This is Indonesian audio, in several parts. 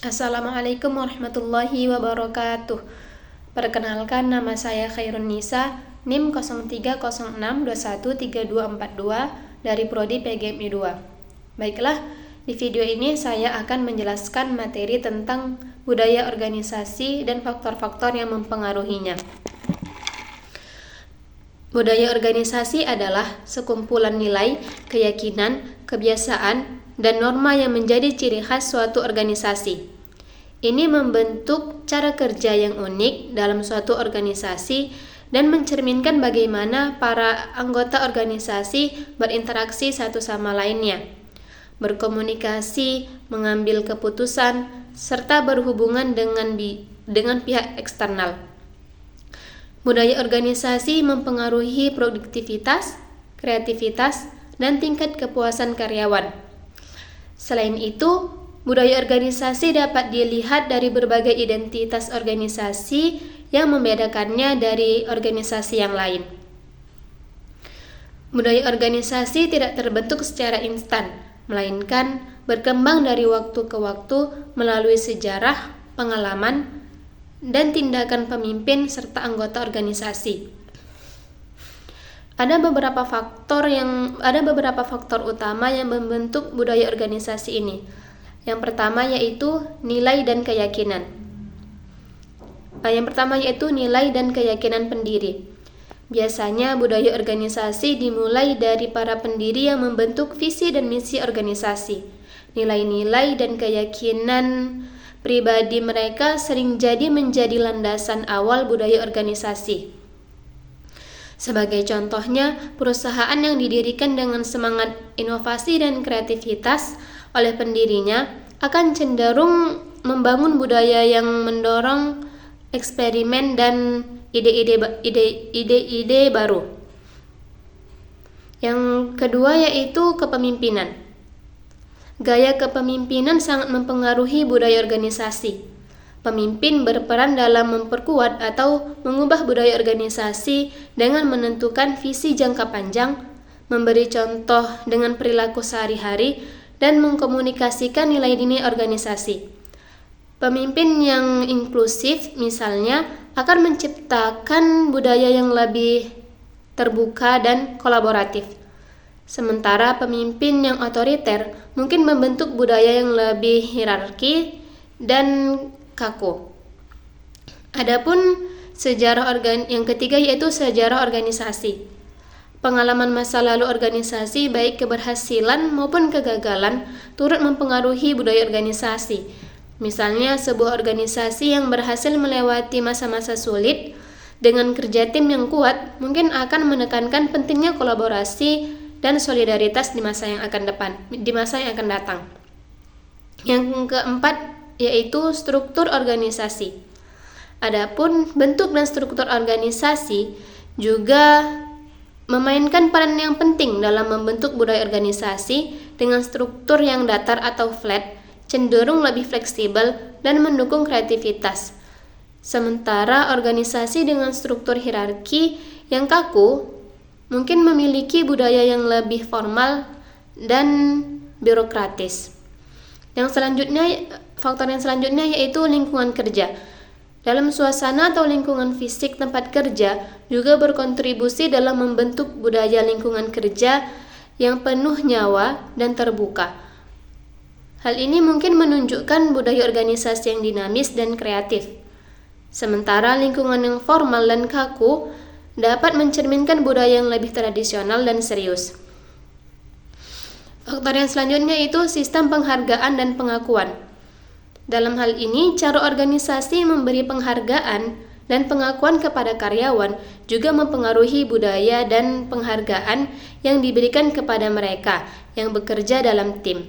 Assalamualaikum warahmatullahi wabarakatuh. Perkenalkan, nama saya Khairun Nisa, NIM 0306213242 dari Prodi PGMI 2. Baiklah, di video ini saya akan menjelaskan materi tentang budaya organisasi dan faktor-faktor yang mempengaruhinya. Budaya organisasi adalah sekumpulan nilai, keyakinan, kebiasaan, dan norma yang menjadi ciri khas suatu organisasi. Ini membentuk cara kerja yang unik dalam suatu organisasi dan mencerminkan bagaimana para anggota organisasi berinteraksi satu sama lainnya, berkomunikasi, mengambil keputusan, serta berhubungan dengan pihak eksternal. Budaya organisasi mempengaruhi produktivitas, kreativitas, dan tingkat kepuasan karyawan. Selain itu, budaya organisasi dapat dilihat dari berbagai identitas organisasi yang membedakannya dari organisasi yang lain. Budaya organisasi tidak terbentuk secara instan, melainkan berkembang dari waktu ke waktu melalui sejarah, pengalaman, dan tindakan pemimpin serta anggota organisasi. Ada beberapa faktor utama yang membentuk budaya organisasi ini. Yang pertama yaitu nilai dan keyakinan. Nilai dan keyakinan pendiri. Biasanya budaya organisasi dimulai dari para pendiri yang membentuk visi dan misi organisasi. Nilai-nilai dan keyakinan pribadi mereka sering menjadi landasan awal budaya organisasi. Sebagai contohnya, perusahaan yang didirikan dengan semangat inovasi dan kreativitas oleh pendirinya akan cenderung membangun budaya yang mendorong eksperimen dan ide-ide baru. Yang kedua yaitu kepemimpinan. Gaya kepemimpinan sangat mempengaruhi budaya organisasi. Pemimpin berperan dalam memperkuat atau mengubah budaya organisasi dengan menentukan visi jangka panjang, memberi contoh dengan perilaku sehari-hari, dan mengkomunikasikan nilai-nilai organisasi. Pemimpin yang inklusif misalnya akan menciptakan budaya yang lebih terbuka dan kolaboratif. Sementara pemimpin yang otoriter mungkin membentuk budaya yang lebih hierarki dan kaku. Adapun yang ketiga yaitu sejarah organisasi. Pengalaman masa lalu organisasi baik keberhasilan maupun kegagalan turut mempengaruhi budaya organisasi. Misalnya sebuah organisasi yang berhasil melewati masa-masa sulit dengan kerja tim yang kuat mungkin akan menekankan pentingnya kolaborasi dan solidaritas di masa yang akan datang. Yang keempat yaitu struktur organisasi. Adapun bentuk dan struktur organisasi juga memainkan peran yang penting dalam membentuk budaya organisasi. Dengan struktur yang datar atau flat, cenderung lebih fleksibel dan mendukung kreativitas. Sementara organisasi dengan struktur hierarki yang kaku mungkin memiliki budaya yang lebih formal dan birokratis. Faktor yang selanjutnya yaitu lingkungan kerja. Dalam suasana atau lingkungan fisik tempat kerja juga berkontribusi dalam membentuk budaya lingkungan kerja yang penuh nyawa dan terbuka. Hal ini mungkin menunjukkan budaya organisasi yang dinamis dan kreatif. Sementara lingkungan yang formal dan kaku dapat mencerminkan budaya yang lebih tradisional dan serius. Faktor yang selanjutnya itu sistem penghargaan dan pengakuan. Dalam hal ini, cara organisasi memberi penghargaan dan pengakuan kepada karyawan juga mempengaruhi budaya dan penghargaan yang diberikan kepada mereka yang bekerja dalam tim.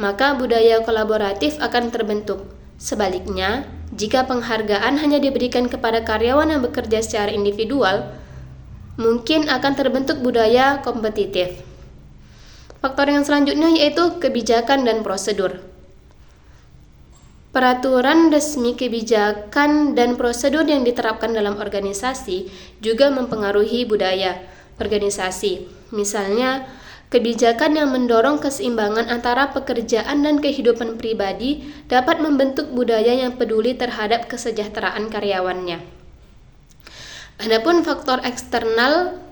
Maka budaya kolaboratif akan terbentuk. Sebaliknya, jika penghargaan hanya diberikan kepada karyawan yang bekerja secara individual, mungkin akan terbentuk budaya kompetitif. Faktor yang selanjutnya yaitu kebijakan dan prosedur. Peraturan resmi, kebijakan, dan prosedur yang diterapkan dalam organisasi juga mempengaruhi budaya organisasi. Misalnya, Kebijakan yang mendorong keseimbangan antara pekerjaan dan kehidupan pribadi dapat membentuk budaya yang peduli terhadap kesejahteraan karyawannya. Adapun faktor eksternal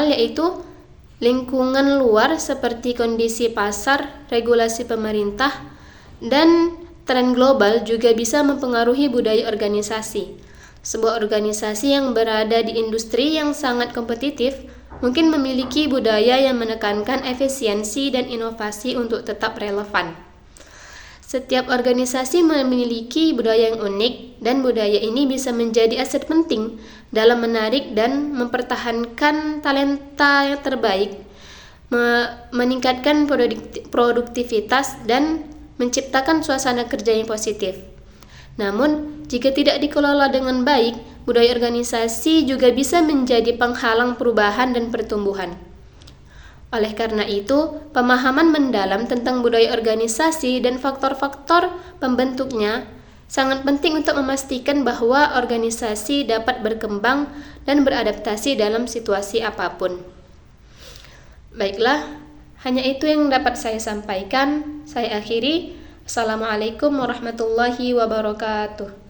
yaitu lingkungan luar seperti kondisi pasar, regulasi pemerintah, dan tren global juga bisa mempengaruhi budaya organisasi. Sebuah organisasi yang berada di industri yang sangat kompetitif mungkin memiliki budaya yang menekankan efisiensi dan inovasi untuk tetap relevan. Setiap organisasi memiliki budaya yang unik, dan budaya ini bisa menjadi aset penting dalam menarik dan mempertahankan talenta yang terbaik, meningkatkan produktivitas, dan menciptakan suasana kerja yang positif. Namun, jika tidak dikelola dengan baik, budaya organisasi juga bisa menjadi penghalang perubahan dan pertumbuhan. Oleh karena itu, pemahaman mendalam tentang budaya organisasi dan faktor-faktor pembentuknya sangat penting untuk memastikan bahwa organisasi dapat berkembang dan beradaptasi dalam situasi apapun. Baiklah, hanya itu yang dapat saya sampaikan. Saya akhiri. Assalamualaikum warahmatullahi wabarakatuh.